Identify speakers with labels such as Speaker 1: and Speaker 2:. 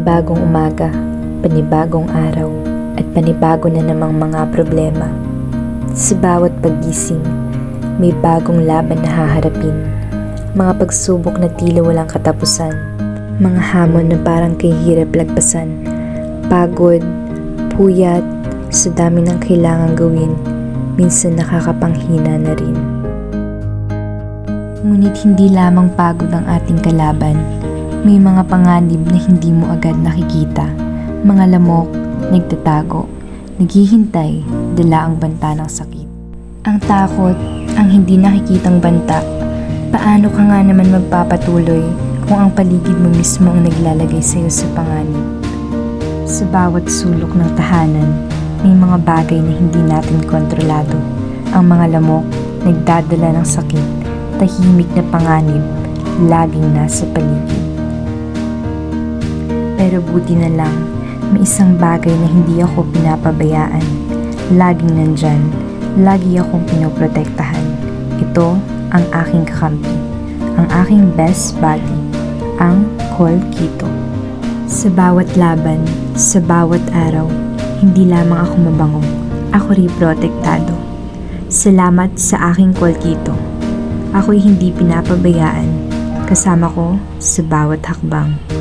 Speaker 1: Panibagong umaga, panibagong araw, at panibago na namang mga problema. Sa bawat paggising, may bagong laban na haharapin. Mga pagsubok na tila walang katapusan. Mga hamon na parang kahirap lagpasan. Pagod, puyat, sa dami ng kailangang gawin, minsan nakakapanghina na rin. Ngunit hindi lamang pagod ang ating kalaban. May mga panganib na hindi mo agad nakikita. Mga lamok, nagtatago, naghihintay, dala ang banta ng sakit. Ang takot, ang hindi nakikitang banta. Paano ka nga naman magpapatuloy kung ang paligid mo mismo ang naglalagay sa iyo sa panganib? Sa bawat sulok ng tahanan, may mga bagay na hindi natin kontrolado. Ang mga lamok, nagdadala ng sakit, tahimik na panganib, laging nasa paligid. Pero buti na lang, may isang bagay na hindi ako pinapabayaan. Laging nandyan, lagi akong pinoprotektahan. Ito ang aking kakampi, ang aking best buddy, ang Kolkito. Sa bawat laban, sa bawat araw, hindi lamang ako mabango, ako rin protektado. Salamat sa aking Kolkito. Ako'y hindi pinapabayaan, kasama ko sa bawat hakbang.